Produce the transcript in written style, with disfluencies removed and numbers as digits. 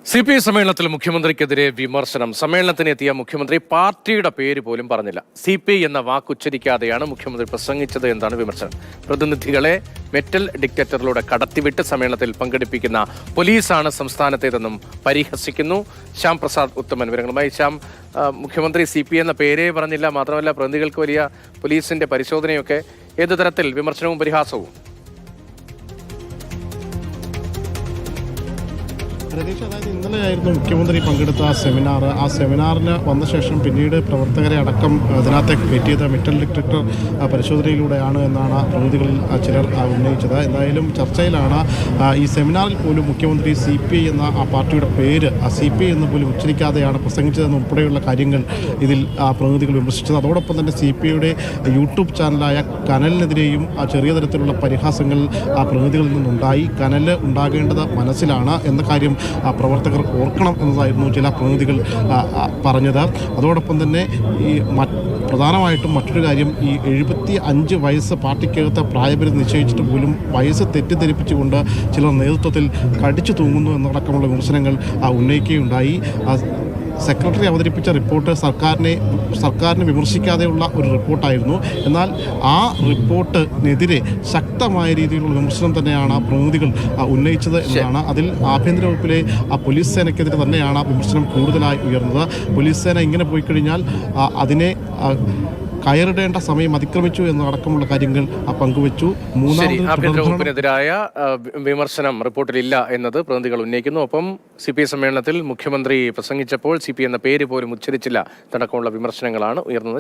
CPI സമ്മേളനത്തിൽ മുഖ്യമന്ത്രിക്കെതിരെ വിമർശനം. സമ്മേളനത്തിനെത്തിയ മുഖ്യമന്ത്രി പാർട്ടിയുടെ പേര് പോലും പറഞ്ഞില്ല. CPI എന്ന വാക്കുച്ചരിക്കാതെയാണ് മുഖ്യമന്ത്രി പ്രസംഗിച്ചത് എന്നാണ് വിമർശനം. പ്രതിനിധികളെ മെറ്റൽ ഡിക്റ്റേറ്ററിലൂടെ കടത്തിവിട്ട് സമ്മേളനത്തിൽ പങ്കെടുപ്പിക്കുന്ന പോലീസാണ് സംസ്ഥാനത്തേതെന്നും പരിഹസിക്കുന്നു. ശ്യാം പ്രസാദ് ഉത്തമൻ വിവരങ്ങളുമായി. ശ്യാം, മുഖ്യമന്ത്രി CPI എന്ന പേരേ പറഞ്ഞില്ല, മാത്രമല്ല പ്രതിനിധികൾക്ക് വലിയ പോലീസിന്റെ പരിശോധനയൊക്കെ. ഏതു തരത്തിൽ വിമർശനവും പരിഹാസവും? രതീഷ്, അതായത് ഇന്നലെയായിരുന്നു മുഖ്യമന്ത്രി പങ്കെടുത്ത ആ സെമിനാറിന് വന്ന ശേഷം പിന്നീട് പ്രവർത്തകരെ അടക്കം ഇതിനകത്തേക്ക് കയറ്റിയത് മെറ്റൽ ഡിറ്റക്ടർ പരിശോധനയിലൂടെയാണ് എന്നാണ് പ്രതിനിധികളിൽ ചിലർ ഉന്നയിച്ചത്. എന്തായാലും ചർച്ചയിലാണ് ഈ സെമിനാറിൽ പോലും മുഖ്യമന്ത്രി CPI എന്ന ആ പാർട്ടിയുടെ പേര് CPI എന്ന് പോലും ഉച്ചരിക്കാതെയാണ് പ്രസംഗിച്ചതെന്ന് ഉൾപ്പെടെയുള്ള കാര്യങ്ങൾ ഇതിൽ പ്രതിനിധികൾ വിമർശിച്ചത്. അതോടൊപ്പം തന്നെ CPIയുടെ യൂട്യൂബ് ചാനലായ കനലിനെതിരെയും ചെറിയ തരത്തിലുള്ള പരിഹാസങ്ങൾ പ്രതിനിധികളിൽ നിന്നുണ്ടായി. കനൽ ഉണ്ടാകേണ്ടത് മനസ്സിലാണ് എന്ന കാര്യം പ്രവർത്തകർ ഓർക്കണം എന്നതായിരുന്നു ചില പ്രതിനിധികൾ പറഞ്ഞത്. അതോടൊപ്പം തന്നെ ഈ പ്രധാനമായിട്ടും മറ്റൊരു കാര്യം, ഈ 75 വയസ്സ് പാർട്ടിക്കകത്ത് പ്രായപരിധി നിശ്ചയിച്ചിട്ട് പോലും വയസ്സ് തെറ്റിദ്ധരിപ്പിച്ചുകൊണ്ട് ചിലർ നേതൃത്വത്തിൽ കടിച്ചു തൂങ്ങുന്നു എന്നടക്കമുള്ള വിമർശനങ്ങൾ ഉന്നയിക്കുകയുണ്ടായി. സെക്രട്ടറി അവതരിപ്പിച്ച റിപ്പോർട്ട് സർക്കാരിനെ വിമർശിക്കാതെയുള്ള ഒരു റിപ്പോർട്ടായിരുന്നു. എന്നാൽ ആ റിപ്പോർട്ടിനെതിരെ ശക്തമായ രീതിയിലുള്ള വിമർശനം തന്നെയാണ് പ്രതിനിധികൾ ഉന്നയിച്ചത് എന്നതാണ്. അതിൽ ആഭ്യന്തര വകുപ്പിലെ പോലീസ് സേനയ്ക്കെതിരെ തന്നെയാണ് വിമർശനം കൂടുതലായി ഉയർന്നത്. പോലീസ് സേന ഇങ്ങനെ പോയി കഴിഞ്ഞാൽ അതിനെ കയറിടേണ്ട സമയം അതിക്രമിച്ചു എന്നടക്കമുള്ള കാര്യങ്ങൾ പങ്കുവച്ചു. ആഭ്യന്തര വകുപ്പിനെതിരായ വിമർശനം റിപ്പോർട്ടിലില്ല എന്നത് പ്രതിനിധികൾ ഉന്നയിക്കുന്നു. ഒപ്പം CPI സമ്മേളനത്തിൽ മുഖ്യമന്ത്രി പ്രസംഗിച്ചപ്പോൾ CPI എന്ന പേര് പോലും ഉച്ചരിച്ചില്ല എന്നടക്കമുള്ള വിമർശനങ്ങളാണ് ഉയർന്നത്.